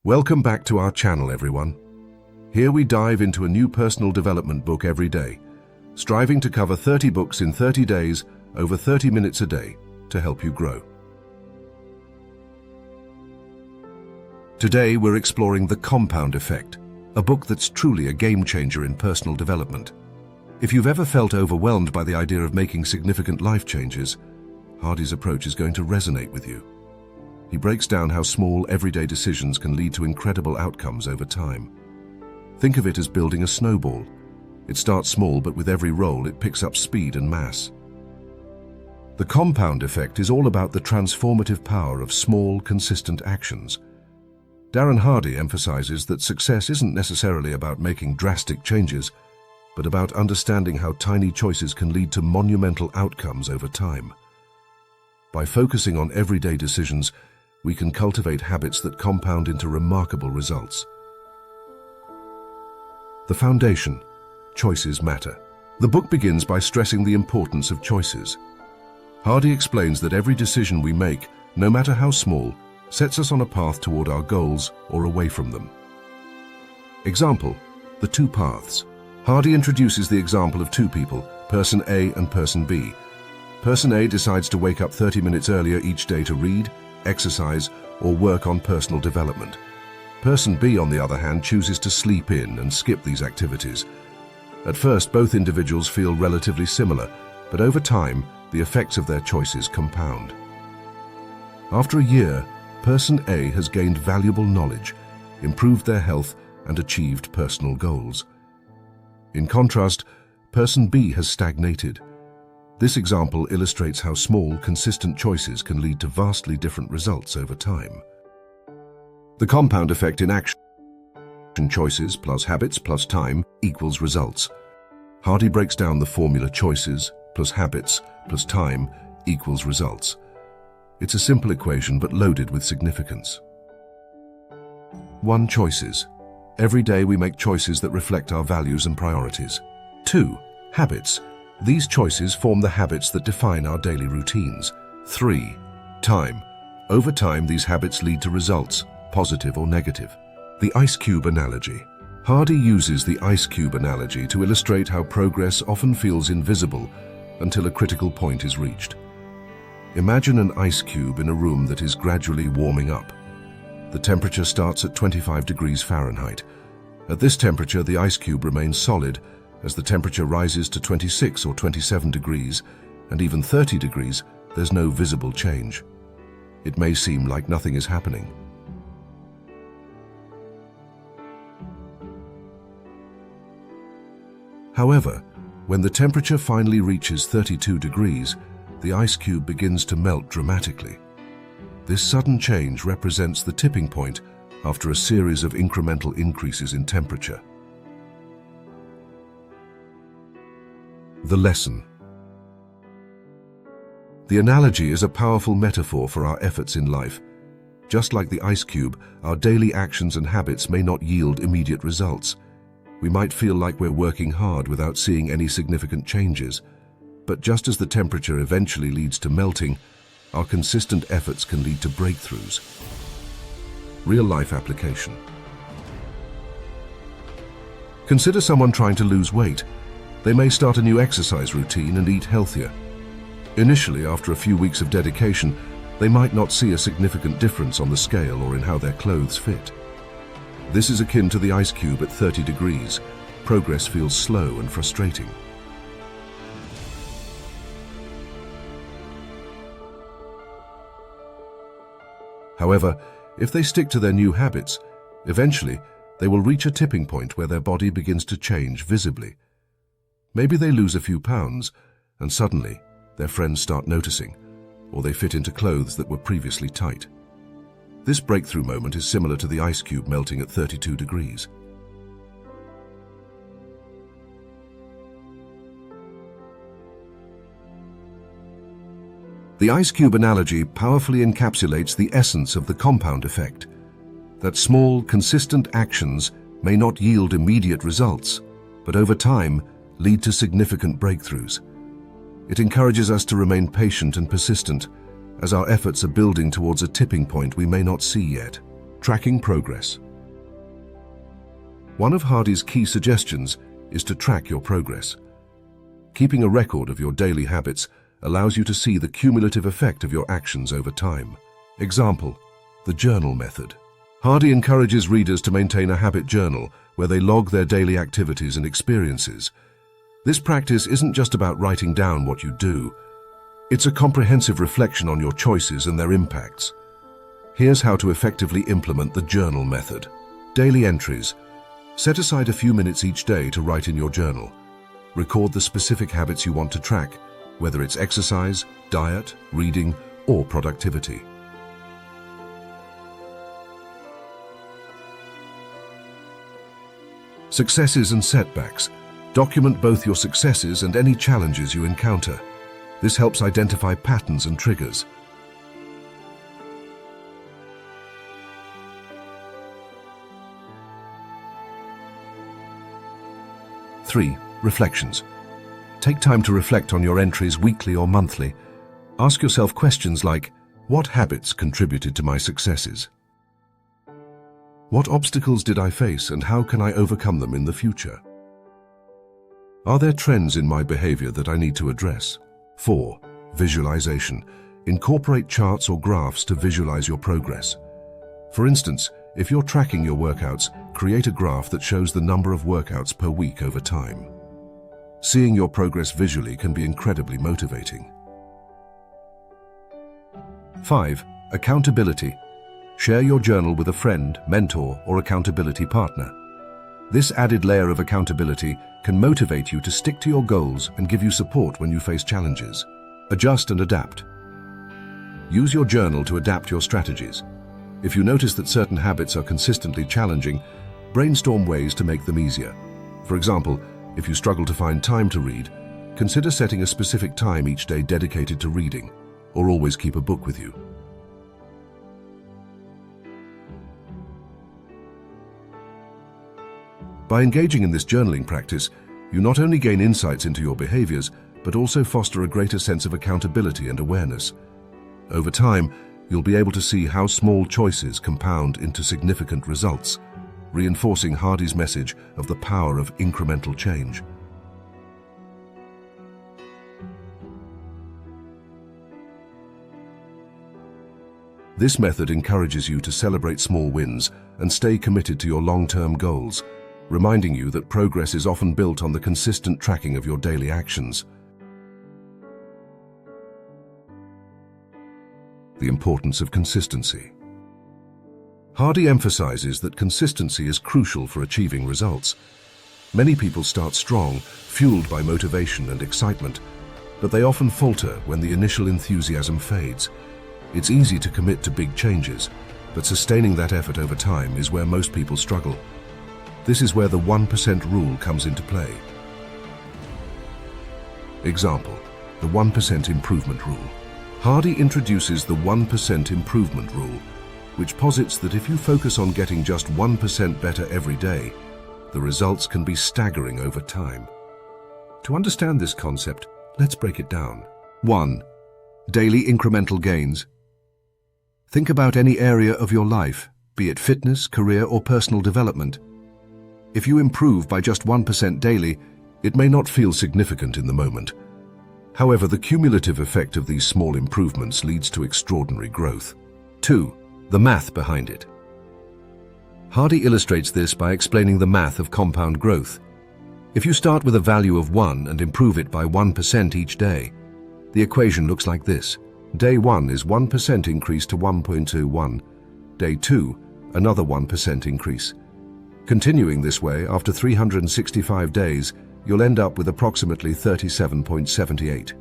Welcome back to our channel, everyone. Here we dive into a new personal development book every day, striving to cover 30 books in 30 days, over 30 minutes a day, to help you grow. Today we're exploring The Compound Effect, a book that's truly a game changer in personal development. If you've ever felt overwhelmed by the idea of making significant life changes, Hardy's approach is going to resonate with you. He breaks down how small, everyday decisions can lead to incredible outcomes over time. Think of it as building a snowball. It starts small, but with every roll, it picks up speed and mass. The compound effect is all about the transformative power of small, consistent actions. Darren Hardy emphasizes that success isn't necessarily about making drastic changes, but about understanding how tiny choices can lead to monumental outcomes over time. By focusing on everyday decisions, we can cultivate habits that compound into remarkable results. The foundation: choices matter. The book begins by stressing the importance of choices. Hardy explains that every decision we make, no matter how small, sets us on a path toward our goals or away from them. Example: the two paths. Hardy introduces the example of two people, person A and person B. Person A decides to wake up 30 minutes earlier each day to read, exercise, or work on personal development. Person B, on the other hand, chooses to sleep in and skip these activities. At first, both individuals feel relatively similar, but over time, the effects of their choices compound. After a year, Person A has gained valuable knowledge, improved their health, and achieved personal goals. In contrast, Person B has stagnated. This example illustrates how small, consistent choices can lead to vastly different results over time. The compound effect in action: choices plus habits plus time equals results. Hardy breaks down the formula: choices plus habits plus time equals results. It's a simple equation, but loaded with significance. 1. Choices. Every day we make choices that reflect our values and priorities. 2. Habits. These choices form the habits that define our daily routines. 3. Time. Over time, these habits lead to results, positive or negative. The ice cube analogy. Hardy uses the ice cube analogy to illustrate how progress often feels invisible until a critical point is reached. Imagine an ice cube in a room that is gradually warming up. The temperature starts at 25 degrees Fahrenheit. At this temperature, the ice cube remains solid. As the temperature rises to 26 or 27 degrees, and even 30 degrees, there's no visible change. It may seem like nothing is happening. However, when the temperature finally reaches 32 degrees, the ice cube begins to melt dramatically. This sudden change represents the tipping point after a series of incremental increases in temperature. The lesson. The analogy is a powerful metaphor for our efforts in life. Just like the ice cube, our daily actions and habits may not yield immediate results. We might feel like we're working hard without seeing any significant changes. But just as the temperature eventually leads to melting, our consistent efforts can lead to breakthroughs. Real-life application. Consider someone trying to lose weight. They may start a new exercise routine and eat healthier. Initially, after a few weeks of dedication, they might not see a significant difference on the scale or in how their clothes fit. This is akin to the ice cube at 30 degrees. Progress feels slow and frustrating. However, if they stick to their new habits, eventually they will reach a tipping point where their body begins to change visibly. Maybe they lose a few pounds, and suddenly their friends start noticing, or they fit into clothes that were previously tight. This breakthrough moment is similar to the ice cube melting at 32 degrees. The ice cube analogy powerfully encapsulates the essence of the compound effect, that small, consistent actions may not yield immediate results, but over time lead to significant breakthroughs. It encourages us to remain patient and persistent, as our efforts are building towards a tipping point we may not see yet. Tracking progress. One of Hardy's key suggestions is to track your progress. Keeping a record of your daily habits allows you to see the cumulative effect of your actions over time. Example, the journal method. Hardy encourages readers to maintain a habit journal where they log their daily activities and experiences. This practice isn't just about writing down what you do. It's a comprehensive reflection on your choices and their impacts. Here's how to effectively implement the journal method. Daily entries. Set aside a few minutes each day to write in your journal. Record the specific habits you want to track, whether it's exercise, diet, reading, or productivity. Successes and setbacks. Document both your successes and any challenges you encounter. This helps identify patterns and triggers. Three, reflections. Take time to reflect on your entries weekly or monthly. Ask yourself questions like, what habits contributed to my successes? What obstacles did I face and how can I overcome them in the future? Are there trends in my behavior that I need to address? 4. Visualization. Incorporate charts or graphs to visualize your progress. For instance, if you're tracking your workouts, create a graph that shows the number of workouts per week over time. Seeing your progress visually can be incredibly motivating. 5. Accountability. Share your journal with a friend, mentor, or accountability partner. This added layer of accountability can motivate you to stick to your goals and give you support when you face challenges. Adjust and adapt. Use your journal to adapt your strategies. If you notice that certain habits are consistently challenging, brainstorm ways to make them easier. For example, if you struggle to find time to read, consider setting a specific time each day dedicated to reading, or always keep a book with you. By engaging in this journaling practice, you not only gain insights into your behaviors, but also foster a greater sense of accountability and awareness. Over time, you'll be able to see how small choices compound into significant results, reinforcing Hardy's message of the power of incremental change. This method encourages you to celebrate small wins and stay committed to your long-term goals, reminding you that progress is often built on the consistent tracking of your daily actions. The importance of consistency. Hardy emphasizes that consistency is crucial for achieving results. Many people start strong, fueled by motivation and excitement, but they often falter when the initial enthusiasm fades. It's easy to commit to big changes, but sustaining that effort over time is where most people struggle. This is where the 1% rule comes into play. Example, the 1% improvement rule. Hardy introduces the 1% improvement rule, which posits that if you focus on getting just 1% better every day, the results can be staggering over time. To understand this concept, let's break it down. 1. Daily incremental gains. Think about any area of your life, be it fitness, career, or personal development. If you improve by just 1% daily, it may not feel significant in the moment. However, the cumulative effect of these small improvements leads to extraordinary growth. 2. The math behind it. Hardy illustrates this by explaining the math of compound growth. If you start with a value of 1 and improve it by 1% each day, the equation looks like this. Day 1 is 1% increase to 1.21. Day 2, another 1% increase. Continuing this way, after 365 days, you'll end up with approximately 37.78.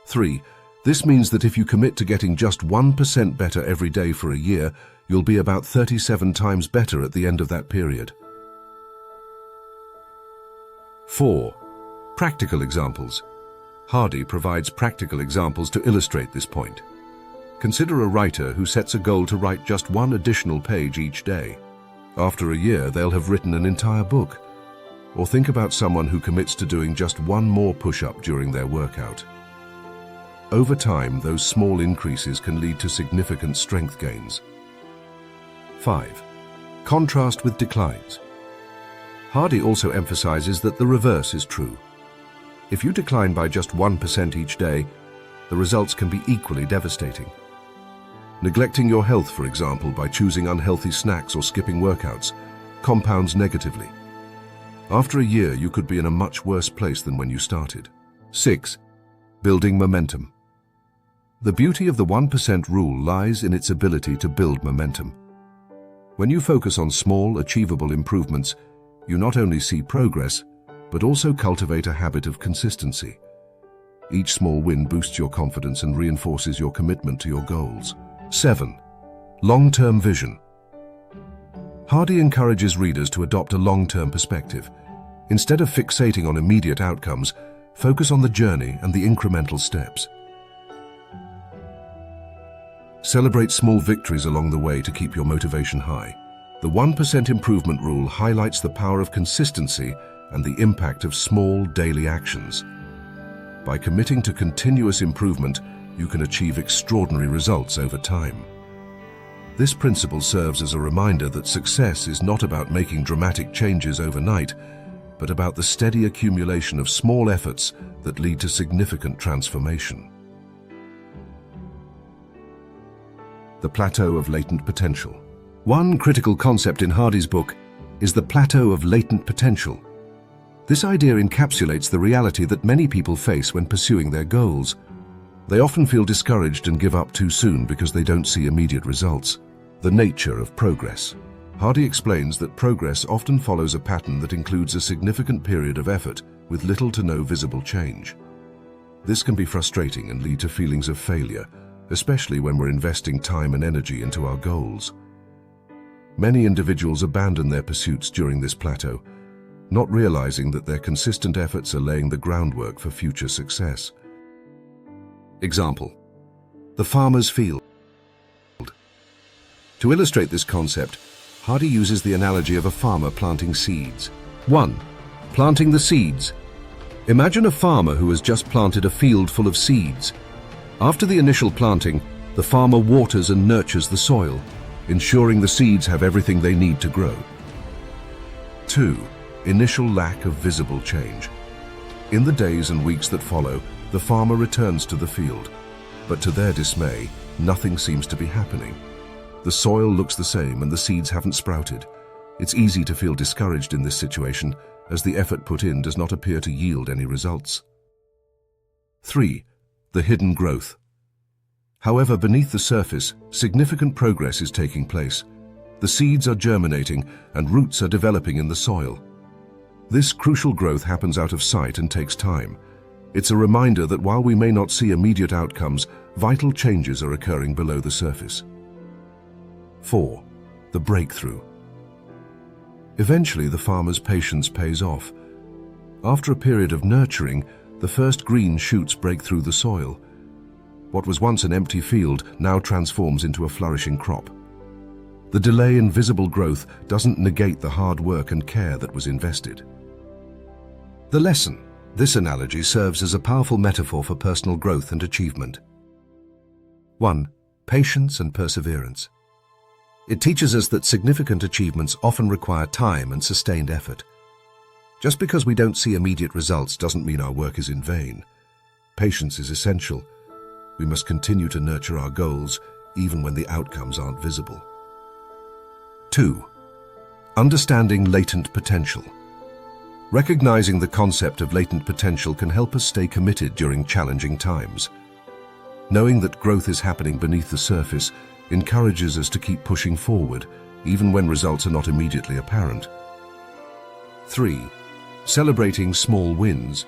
Three, this means that if you commit to getting just 1% better every day for a year, you'll be about 37 times better at the end of that period. 4. Practical examples. Hardy provides practical examples to illustrate this point. Consider a writer who sets a goal to write just one additional page each day. After a year, they'll have written an entire book. Or think about someone who commits to doing just one more push-up during their workout. Over time, those small increases can lead to significant strength gains. 5. Contrast with declines. Hardy also emphasizes that the reverse is true. If you decline by just 1% each day, the results can be equally devastating. Neglecting your health, for example, by choosing unhealthy snacks or skipping workouts, compounds negatively. After a year, you could be in a much worse place than when you started. 6. Building momentum. The beauty of the 1% rule lies in its ability to build momentum. When you focus on small, achievable improvements, you not only see progress, but also cultivate a habit of consistency. Each small win boosts your confidence and reinforces your commitment to your goals. 7. Long-term vision. Hardy encourages readers to adopt a long-term perspective. Instead of fixating on immediate outcomes, focus on the journey and the incremental steps. Celebrate small victories along the way to keep your motivation high. The 1% improvement rule highlights the power of consistency and the impact of small daily actions. By committing to continuous improvement, you can achieve extraordinary results over time. This principle serves as a reminder that success is not about making dramatic changes overnight, but about the steady accumulation of small efforts that lead to significant transformation. The plateau of latent potential. One critical concept in Hardy's book is the plateau of latent potential. This idea encapsulates the reality that many people face when pursuing their goals. They often feel discouraged and give up too soon because they don't see immediate results. The nature of progress. Hardy explains that progress often follows a pattern that includes a significant period of effort with little to no visible change. This can be frustrating and lead to feelings of failure, especially when we're investing time and energy into our goals. Many individuals abandon their pursuits during this plateau, not realizing that their consistent efforts are laying the groundwork for future success. Example: the farmer's field. To illustrate this concept, Hardy uses the analogy of a farmer planting seeds. 1. Planting the seeds. Imagine a farmer who has just planted a field full of seeds. After the initial planting, the farmer waters and nurtures the soil, ensuring the seeds have everything they need to grow. 2. Initial lack of visible change. In the days and weeks that follow, the farmer returns to the field, but to their dismay, nothing seems to be happening. The soil looks the same and the seeds haven't sprouted. It's easy to feel discouraged in this situation, as the effort put in does not appear to yield any results. 3. The hidden growth. However, beneath the surface, significant progress is taking place. The seeds are germinating and roots are developing in the soil. This crucial growth happens out of sight and takes time. It's a reminder that while we may not see immediate outcomes, vital changes are occurring below the surface. 4. The breakthrough. Eventually, the farmer's patience pays off. After a period of nurturing, the first green shoots break through the soil. What was once an empty field now transforms into a flourishing crop. The delay in visible growth doesn't negate the hard work and care that was invested. The lesson. This analogy serves as a powerful metaphor for personal growth and achievement. 1. Patience and perseverance. It teaches us that significant achievements often require time and sustained effort. Just because we don't see immediate results doesn't mean our work is in vain. Patience is essential. We must continue to nurture our goals even when the outcomes aren't visible. 2. Understanding latent potential. Recognizing the concept of latent potential can help us stay committed during challenging times. Knowing that growth is happening beneath the surface encourages us to keep pushing forward, even when results are not immediately apparent. 3. Celebrating small wins.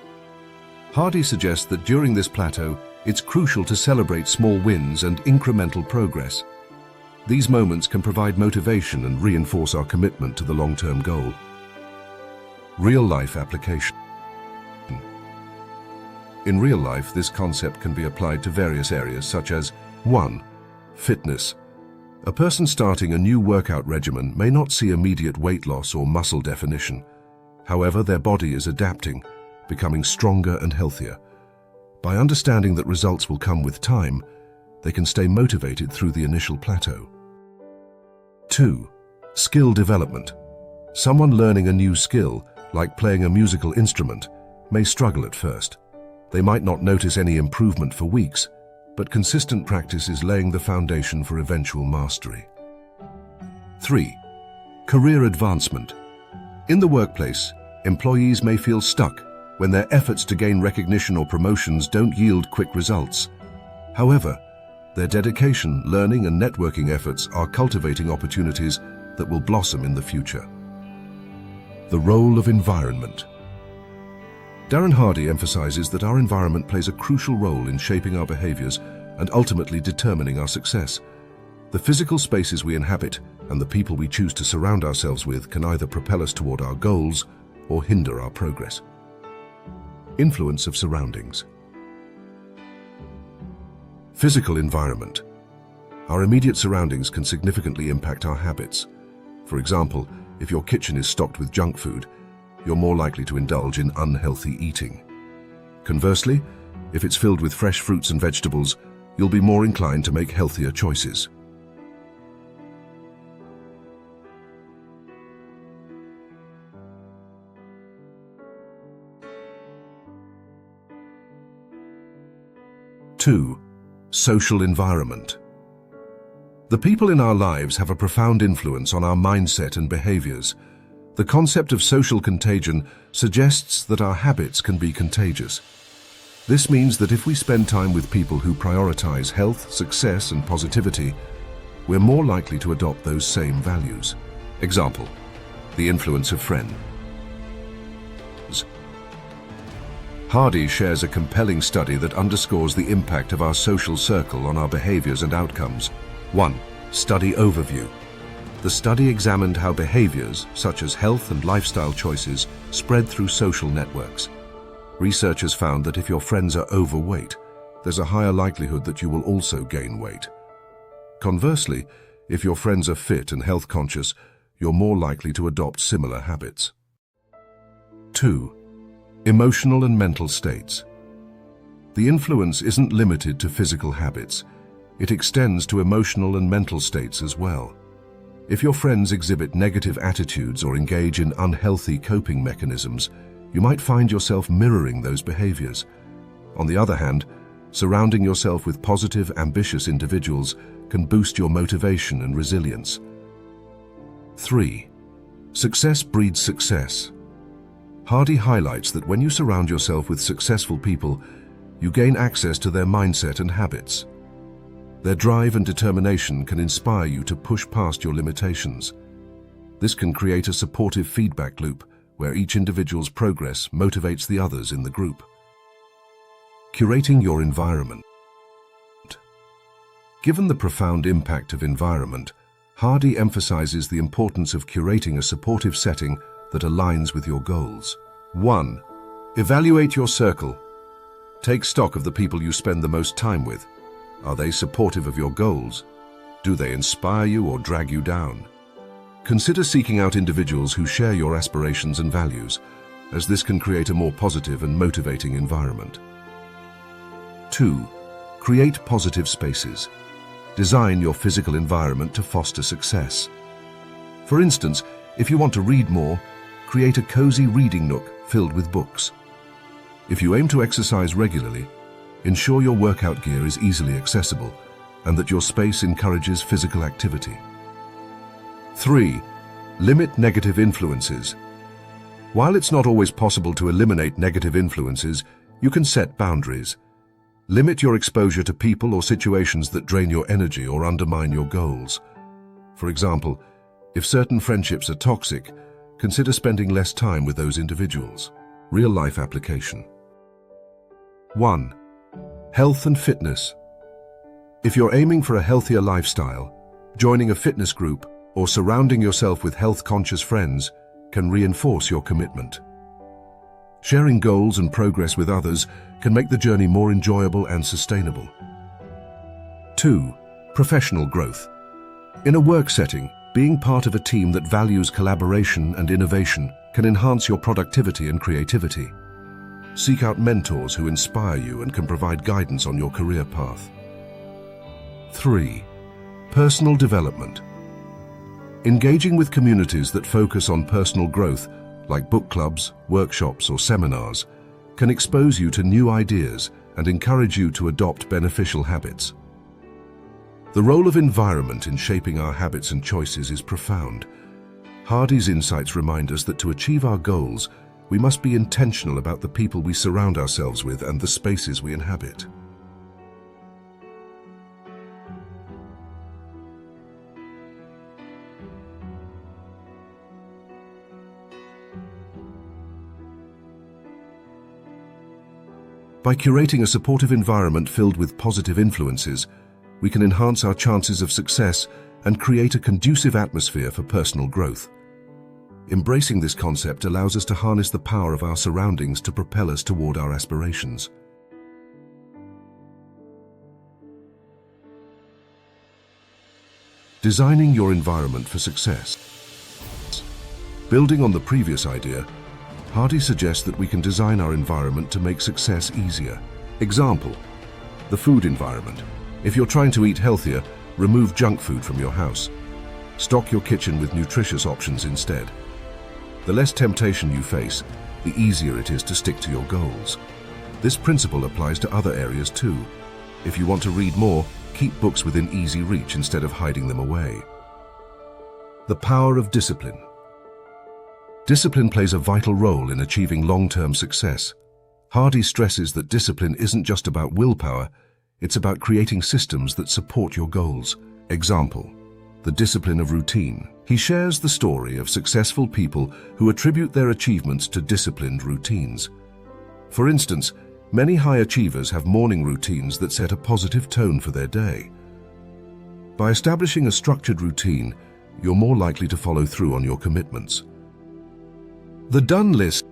Hardy suggests that during this plateau, it's crucial to celebrate small wins and incremental progress. These moments can provide motivation and reinforce our commitment to the long-term goal. Real-life application. In real life, this concept can be applied to various areas such as 1. Fitness. A person starting a new workout regimen may not see immediate weight loss or muscle definition. However, their body is adapting, becoming stronger and healthier. By understanding that results will come with time, they can stay motivated through the initial plateau. 2. Skill development. Someone learning a new skill, like playing a musical instrument, may struggle at first. They might not notice any improvement for weeks, but consistent practice is laying the foundation for eventual mastery. 3. Career advancement. In the workplace, employees may feel stuck when their efforts to gain recognition or promotions don't yield quick results. However, their dedication, learning, and networking efforts are cultivating opportunities that will blossom in the future. The role of environment. Darren Hardy emphasizes that our environment plays a crucial role in shaping our behaviors and ultimately determining our success. The physical spaces we inhabit and the people we choose to surround ourselves with can either propel us toward our goals or hinder our progress. Influence of surroundings. Physical environment. Our immediate surroundings can significantly impact our habits. For example, if your kitchen is stocked with junk food, you're more likely to indulge in unhealthy eating. Conversely, if it's filled with fresh fruits and vegetables, you'll be more inclined to make healthier choices. Two, social environment. The people in our lives have a profound influence on our mindset and behaviors. The concept of social contagion suggests that our habits can be contagious. This means that if we spend time with people who prioritize health, success, and positivity, we're more likely to adopt those same values. Example, the influence of friends. Hardy shares a compelling study that underscores the impact of our social circle on our behaviors and outcomes. 1. Study overview. The study examined how behaviors, such as health and lifestyle choices, spread through social networks. Researchers found that if your friends are overweight, there's a higher likelihood that you will also gain weight. Conversely, if your friends are fit and health conscious, you're more likely to adopt similar habits. 2. Emotional and mental states. The influence isn't limited to physical habits. It extends to emotional and mental states as well. If your friends exhibit negative attitudes or engage in unhealthy coping mechanisms, you might find yourself mirroring those behaviors. On the other hand, surrounding yourself with positive, ambitious individuals can boost your motivation and resilience. 3. Success breeds success. Hardy highlights that when you surround yourself with successful people, you gain access to their mindset and habits. Their drive and determination can inspire you to push past your limitations. This can create a supportive feedback loop where each individual's progress motivates the others in the group. Curating your environment. Given the profound impact of environment, Hardy emphasizes the importance of curating a supportive setting that aligns with your goals. 1. Evaluate your circle. Take stock of the people you spend the most time with. Are they supportive of your goals? Do they inspire you or drag you down? Consider seeking out individuals who share your aspirations and values, as this can create a more positive and motivating environment. 2. Create positive spaces. Design your physical environment to foster success. For instance, if you want to read more, create a cozy reading nook filled with books. If you aim to exercise regularly, ensure your workout gear is easily accessible and that your space encourages physical activity. 3. Limit negative influences. While it's not always possible to eliminate negative influences, you can set boundaries. Limit your exposure to people or situations that drain your energy or undermine your goals. For example, if certain friendships are toxic, consider spending less time with those individuals. Real-life application. 1. Health and fitness. If you're aiming for a healthier lifestyle, joining a fitness group or surrounding yourself with health-conscious friends can reinforce your commitment. Sharing goals and progress with others can make the journey more enjoyable and sustainable. 2. Professional growth. In a work setting, being part of a team that values collaboration and innovation can enhance your productivity and creativity. Seek out mentors who inspire you and can provide guidance on your career path. 3. Personal development. Engaging with communities that focus on personal growth, like book clubs, workshops, or seminars, can expose you to new ideas and encourage you to adopt beneficial habits. The role of environment in shaping our habits and choices is profound. Hardy's insights remind us that to achieve our goals, we must be intentional about the people we surround ourselves with and the spaces we inhabit. By curating a supportive environment filled with positive influences, we can enhance our chances of success and create a conducive atmosphere for personal growth. Embracing this concept allows us to harness the power of our surroundings to propel us toward our aspirations. Designing your environment for success. Building on the previous idea, Hardy suggests that we can design our environment to make success easier. Example: the food environment. If you're trying to eat healthier, remove junk food from your house. Stock your kitchen with nutritious options instead. The less temptation you face, the easier it is to stick to your goals. This principle applies to other areas too. If you want to read more, keep books within easy reach instead of hiding them away. The power of discipline. Discipline plays a vital role in achieving long-term success. Hardy stresses that discipline isn't just about willpower, it's about creating systems that support your goals. Example: the discipline of routine. He shares the story of successful people who attribute their achievements to disciplined routines. For instance, many high achievers have morning routines that set a positive tone for their day. By establishing a structured routine, you're more likely to follow through on your commitments. The done list.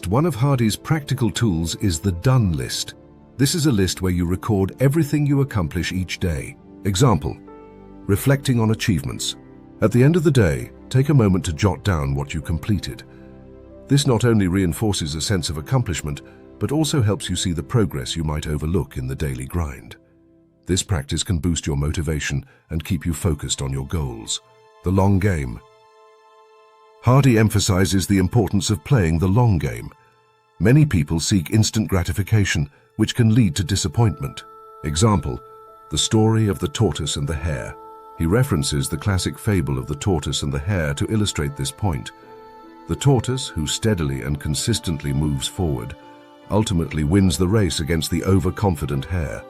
One of Hardy's practical tools is the done list. This is a list where you record everything you accomplish each day. Example: reflecting on achievements. At the end of the day, take a moment to jot down what you completed. This not only reinforces a sense of accomplishment, but also helps you see the progress you might overlook in the daily grind. This practice can boost your motivation and keep you focused on your goals. The long game. Hardy emphasizes the importance of playing the long game. Many people seek instant gratification, which can lead to disappointment. Example: the story of the tortoise and the hare. He references the classic fable of the tortoise and the hare to illustrate this point. The tortoise, who steadily and consistently moves forward, ultimately wins the race against the overconfident hare.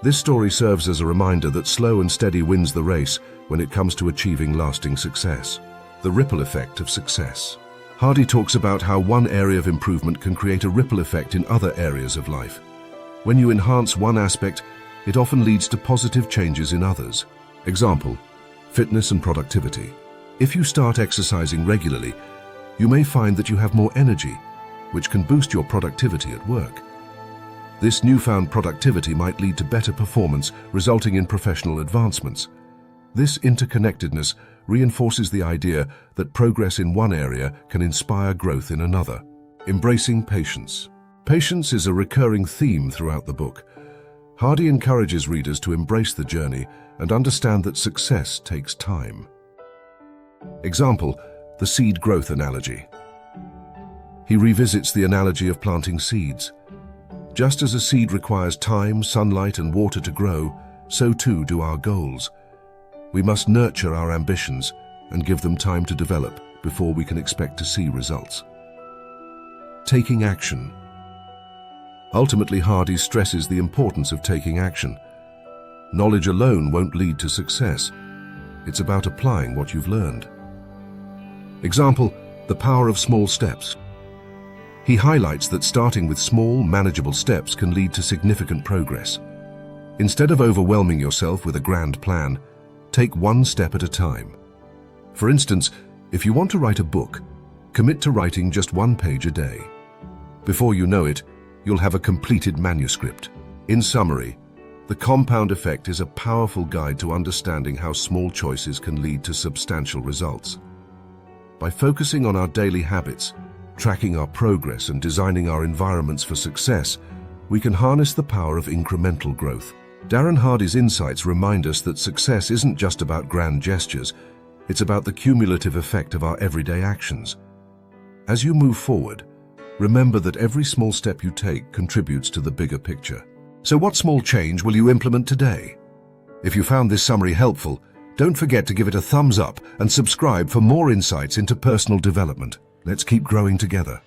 This story serves as a reminder that slow and steady wins the race when it comes to achieving lasting success. The ripple effect of success. Hardy talks about how one area of improvement can create a ripple effect in other areas of life. When you enhance one aspect, it often leads to positive changes in others. Example: fitness and productivity. If you start exercising regularly, you may find that you have more energy, which can boost your productivity at work. This newfound productivity might lead to better performance, resulting in professional advancements. This interconnectedness reinforces the idea that progress in one area can inspire growth in another. Embracing patience. Patience is a recurring theme throughout the book. Hardy encourages readers to embrace the journey and understand that success takes time. Example: the seed growth analogy. He revisits the analogy of planting seeds. Just as a seed requires time, sunlight, and water to grow, so too do our goals. We must nurture our ambitions and give them time to develop before we can expect to see results. Taking action. Ultimately, Hardy stresses the importance of taking action. Knowledge alone won't lead to success. It's about applying what you've learned. Example: the power of small steps. He highlights that starting with small, manageable steps can lead to significant progress. Instead of overwhelming yourself with a grand plan, take one step at a time. For instance, if you want to write a book, commit to writing just one page a day. Before you know it, you'll have a completed manuscript. In summary, The compound effect is a powerful guide to understanding how small choices can lead to substantial results. By focusing on our daily habits, tracking our progress, and designing our environments for success, we can harness the power of incremental growth. Darren Hardy's insights remind us that success isn't just about grand gestures, it's about the cumulative effect of our everyday actions. As you move forward, remember that every small step you take contributes to the bigger picture. So what small change will you implement today? If you found this summary helpful, don't forget to give it a thumbs up and subscribe for more insights into personal development. Let's keep growing together.